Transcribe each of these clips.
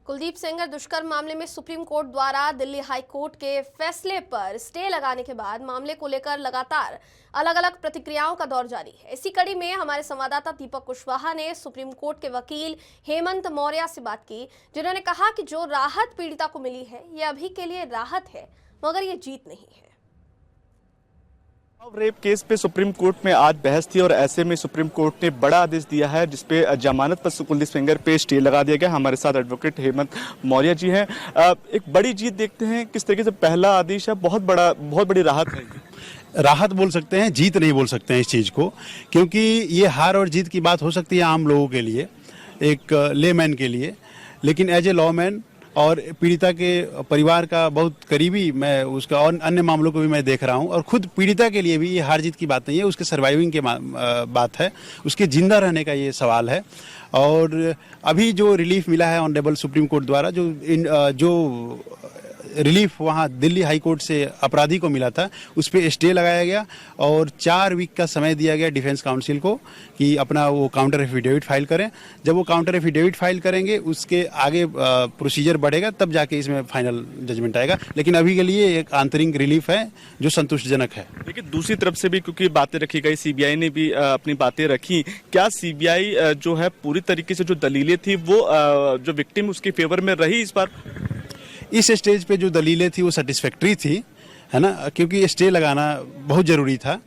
कुलदीप सेंगर दुष्कर्म मामले में सुप्रीम कोर्ट द्वारा दिल्ली हाई कोर्ट के फैसले पर स्टे लगाने के बाद मामले को लेकर लगातार अलग अलग प्रतिक्रियाओं का दौर जारी है। इसी कड़ी में हमारे संवाददाता दीपक कुशवाहा ने सुप्रीम कोर्ट के वकील हेमंत मौर्य से बात की, जिन्होंने कहा कि जो राहत पीड़िता को मिली है ये अभी के लिए राहत है, मगर ये जीत नहीं है। रेप केस पे सुप्रीम कोर्ट में आज बहस थी और ऐसे में सुप्रीम कोर्ट ने बड़ा आदेश दिया है जिसपे जमानत पर कुलदीप सेंगर पे स्टे लगा दिया गया। हमारे साथ एडवोकेट हेमंत मौर्य जी हैं। एक बड़ी जीत देखते हैं किस तरीके से पहला आदेश है, बहुत बड़ी राहत है। राहत बोल सकते हैं, जीत नहीं बोल सकते हैं इस चीज़ को, क्योंकि ये हार और जीत की बात हो सकती है आम लोगों के लिए, एक लेमैन के लिए, लेकिन एज ए लॉमैन और पीड़िता के परिवार का बहुत करीबी मैं उसका और अन्य मामलों को भी मैं देख रहा हूं, और खुद पीड़िता के लिए भी ये हार जीत की बात नहीं है, उसके सर्वाइविंग की बात है, उसके जिंदा रहने का ये सवाल है। और अभी जो रिलीफ मिला है ऑनरेबल सुप्रीम कोर्ट द्वारा, जो रिलीफ वहाँ दिल्ली हाई कोर्ट से अपराधी को मिला था, उस पर स्टे लगाया गया और 4 वीक का समय दिया गया डिफेंस काउंसिल को कि अपना वो काउंटर एफिडेविट फाइल करें। जब वो काउंटर एफिडेविट फाइल करेंगे उसके आगे प्रोसीजर बढ़ेगा, तब जाके इसमें फाइनल जजमेंट आएगा। लेकिन अभी के लिए एक आंतरिक रिलीफ है जो संतुष्टजनक है। लेकिन दूसरी तरफ से भी क्योंकि बातें रखी गई, सीबीआई ने भी अपनी बातें रखी, क्या सीबीआई जो है पूरी तरीके से जो दलीलें थी वो जो विक्टिम उसके फेवर में रही इस बार? इस स्टेज पे जो दलीलें थी वो सेटिस्फैक्ट्री थी, है ना, क्योंकि स्टे लगाना बहुत ज़रूरी था।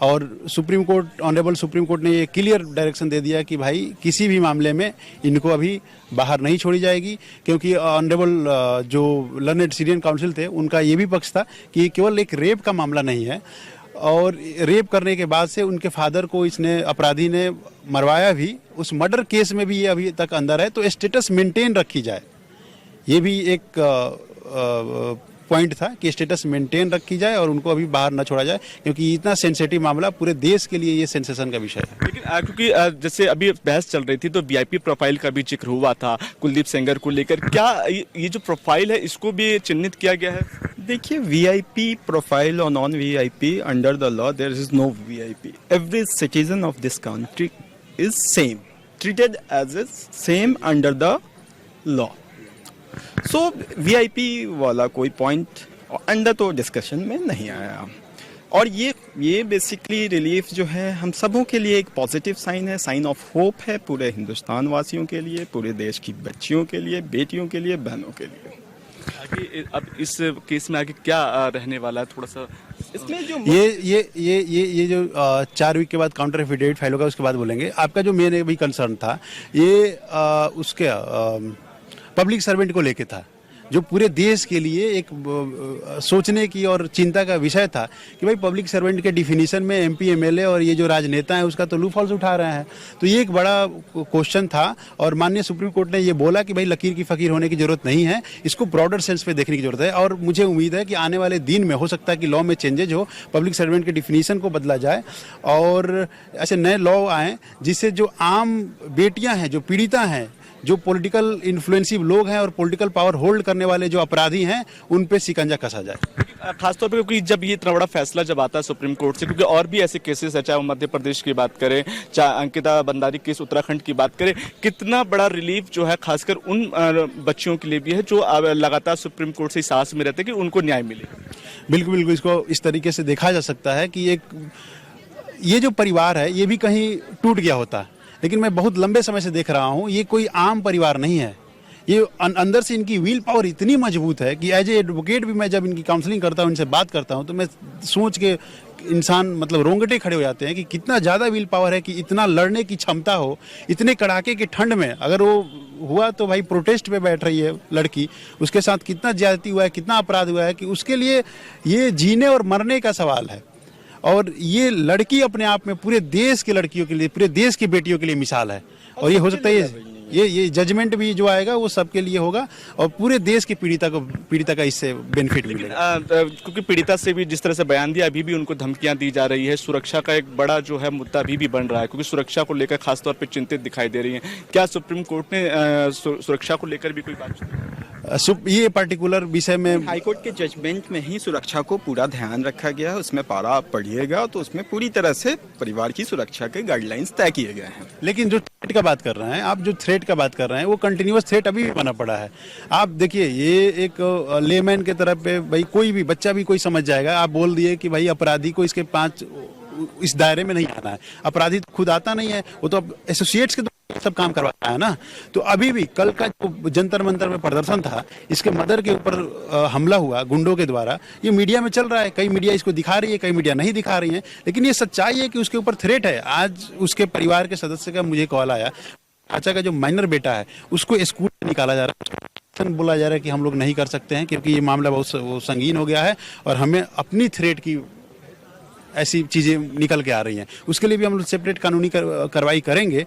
और supreme court, honourable supreme court ने ये क्लियर डायरेक्शन दे दिया कि भाई किसी भी मामले में इनको अभी बाहर नहीं छोड़ी जाएगी, क्योंकि ऑनरेबल जो लर्नेड सीरियन काउंसिल थे उनका ये भी पक्ष था कि ये केवल एक रेप का मामला नहीं है, और रेप करने के बाद से उनके फादर को इसने अपराधी ने मरवाया भी, उस मर्डर केस में भी ये अभी तक अंदर है, तो स्टेटस मेंटेन रखी जाए। ये भी एक पॉइंट था कि स्टेटस मेंटेन रखी जाए और उनको अभी बाहर न छोड़ा जाए, क्योंकि इतना सेंसिटिव मामला पूरे देश के लिए ये सेंसेशन का विषय है। लेकिन क्योंकि जैसे अभी बहस चल रही थी तो वीआईपी प्रोफाइल का भी जिक्र हुआ था कुलदीप सेंगर को लेकर, क्या ये जो प्रोफाइल है इसको भी चिन्हित किया गया है? देखिए, वीआईपी प्रोफाइल और non VIP, under the law there is no VIP. Every citizen of this country is same, treated as a same under the law. So VIP वाला कोई पॉइंट अंदर तो डिस्कशन में नहीं आया, और ये बेसिकली रिलीफ जो है हम सबों के लिए एक पॉजिटिव साइन है, साइन ऑफ होप है, पूरे हिंदुस्तान वासियों के लिए, पूरे देश की बच्चियों के लिए, बेटियों के लिए, बहनों के लिए। आगे अब इस केस में आगे क्या रहने वाला है, थोड़ा सा इसमें जो ये जो 4 वीक के बाद काउंटर एफिडेविट फाइल होगा उसके बाद बोलेंगे। आपका जो मेन भी कंसर्न था ये उसके पब्लिक सर्वेंट को लेके था, जो पूरे देश के लिए एक सोचने की और चिंता का विषय था कि भाई पब्लिक सर्वेंट के डिफिनीशन में एमपी एमएलए और ये जो राजनेता हैं उसका तो लूप होल्स उठा रहे हैं। तो ये एक बड़ा क्वेश्चन था, और माननीय सुप्रीम कोर्ट ने ये बोला कि भाई लकीर की फकीर होने की जरूरत नहीं है, इसको ब्रॉडर सेंस पे देखने की जरूरत है। और मुझे उम्मीद है कि आने वाले दिन में हो सकता है कि लॉ में चेंजेज हो, पब्लिक सर्वेंट के डिफिनीशन को बदला जाए और ऐसे नए लॉ आए जिससे जो आम बेटियाँ हैं, जो पीड़िता हैं, जो पॉलिटिकल इन्फ्लुएंसिव लोग हैं और पॉलिटिकल पावर होल्ड करने वाले जो अपराधी हैं, उन पे शिकंजा कसा जाए। खासतौर पे क्योंकि जब ये इतना बड़ा फैसला जब आता है सुप्रीम कोर्ट से, क्योंकि और भी ऐसे केसेस है, चाहे वो मध्य प्रदेश की बात करें, चाहे अंकिता भंडारी केस उत्तराखंड की बात करें, कितना बड़ा रिलीफ जो है खासकर उन बच्चियों के लिए भी है जो लगातार सुप्रीम कोर्ट से सांस में रहते हैं कि उनको न्याय मिले। बिल्कुल बिल्कुल, इसको इस तरीके से देखा जा सकता है कि ये जो परिवार है ये भी कहीं टूट गया होता, लेकिन मैं बहुत लंबे समय से देख रहा हूँ ये कोई आम परिवार नहीं है। ये अंदर से इनकी विल पावर इतनी मजबूत है कि एज ए एडवोकेट भी मैं जब इनकी काउंसलिंग करता हूँ, इनसे बात करता हूँ, तो मैं सोच के इंसान मतलब रोंगटे खड़े हो जाते हैं कि कितना ज़्यादा विल पावर है, कि इतना लड़ने की क्षमता हो, इतने कड़ाके के ठंड में अगर वो हुआ तो भाई प्रोटेस्ट पे बैठ रही है लड़की, उसके साथ कितना ज्यादती हुआ है, कितना अपराध हुआ है, कि उसके लिए ये जीने और मरने का सवाल है। और ये लड़की अपने आप में पूरे देश की लड़कियों के लिए, पूरे देश की बेटियों के लिए मिसाल है, और ये हो सकता है ये जजमेंट भी जो आएगा वो सबके लिए होगा और पूरे देश की पीड़िता का इससे बेनिफिट मिलेगा। क्योंकि पीड़िता से भी जिस तरह से बयान दिया, अभी भी उनको धमकियां दी जा रही है, सुरक्षा का एक बड़ा जो है मुद्दा अभी भी बन रहा है, क्योंकि सुरक्षा को लेकर खासतौर पर चिंतित दिखाई दे रही है। क्या सुप्रीम कोर्ट ने सुरक्षा को लेकर भी कोई बात? ये पर्टिकुलर विषय में हाईकोर्ट के जजमेंट में ही सुरक्षा को पूरा ध्यान रखा गया है। उसमें पारा आप पढ़िएगा तो उसमें पूरी तरह से परिवार की सुरक्षा के गाइडलाइंस तय किए गए हैं। लेकिन जो थ्रेट का बात कर रहे हैं आप, जो थ्रेट का बात कर रहे हैं वो कंटिन्यूअस थ्रेट अभी भी बना पड़ा है। आप देखिए, ये एक लेमैन के तरफ पे भाई कोई भी बच्चा भी कोई समझ जाएगा। आप बोल दिए कि भाई अपराधी को इसके 5 इस दायरे में नहीं आना है, अपराधी तो खुद आता नहीं है, वो तो अब एसोसिएट्स के सब काम करवाता है ना। तो अभी भी कल का जो जंतर मंतर में प्रदर्शन था, इसके मदर के ऊपर हमला हुआ गुंडों के द्वारा, ये मीडिया में चल रहा है। कई मीडिया इसको दिखा रही है, कई मीडिया नहीं दिखा रही है, लेकिन ये सच्चाई है कि उसके ऊपर थ्रेट है। आज उसके परिवार के सदस्य का मुझे कॉल आया, चाचा का जो माइनर बेटा है उसको स्कूल से निकाला जा रहा है, बोला जा रहा है कि हम लोग नहीं कर सकते हैं क्योंकि ये मामला बहुत संगीन हो गया है और हमें अपनी थ्रेट की ऐसी चीज़ें निकल के आ रही हैं। उसके लिए भी हम लोग सेपरेट कानूनी कार्रवाई करेंगे।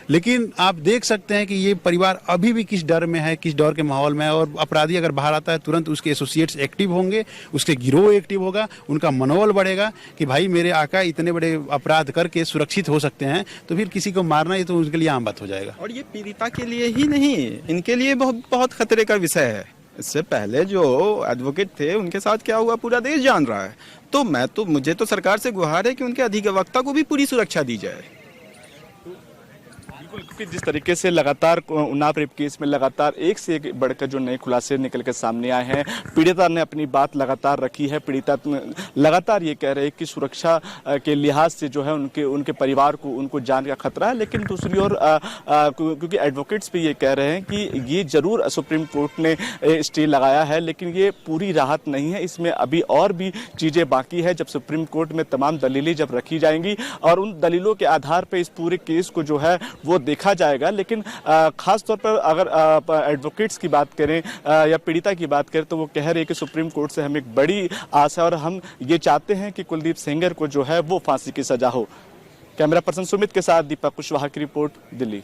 लेकिन आप देख सकते हैं कि ये परिवार अभी भी किस डर में है, किस डर के माहौल में है। और अपराधी अगर बाहर आता है तुरंत उसके एसोसिएट्स एक्टिव होंगे, उसके गिरोह एक्टिव होगा, उनका मनोबल बढ़ेगा कि भाई मेरे आका इतने बड़े अपराध करके सुरक्षित हो सकते हैं, तो फिर किसी को मारना ये तो उनके लिए आम बात हो जाएगा। और ये पीड़िता के लिए ही नहीं, इनके लिए बहुत बहुत खतरे का विषय है। इससे पहले जो एडवोकेट थे उनके साथ क्या हुआ पूरा देश जान रहा है। तो मुझे तो सरकार से गुहार है कि उनके अधिवक्ता को भी पूरी सुरक्षा दी जाए। क्योंकि जिस तरीके से लगातार उन्नाव रेप केस में लगातार एक से एक बढ़कर जो नए खुलासे निकल के सामने आए हैं, पीड़िता ने अपनी बात लगातार रखी है। पीड़िता लगातार ये कह रहे हैं कि सुरक्षा के लिहाज से जो है उनके परिवार को, उनको जान का खतरा है। लेकिन दूसरी ओर क्योंकि एडवोकेट्स भी ये कह रहे हैं कि ये जरूर सुप्रीम कोर्ट ने स्टे लगाया है, लेकिन ये पूरी राहत नहीं है, इसमें अभी और भी चीज़ें बाकी है। जब सुप्रीम कोर्ट में तमाम दलीलें जब रखी जाएंगी और उन दलीलों के आधार पर इस पूरे केस को जो है वो देखा जाएगा। लेकिन खास तौर पर अगर एडवोकेट्स की बात करें या पीड़िता की बात करें तो वो कह रहे हैं कि सुप्रीम कोर्ट से हमें एक बड़ी आस है और हम ये चाहते हैं कि कुलदीप सेंगर को जो है वो फांसी की सजा हो। कैमरा पर्सन सुमित के साथ दीपक कुशवाहा की रिपोर्ट, दिल्ली।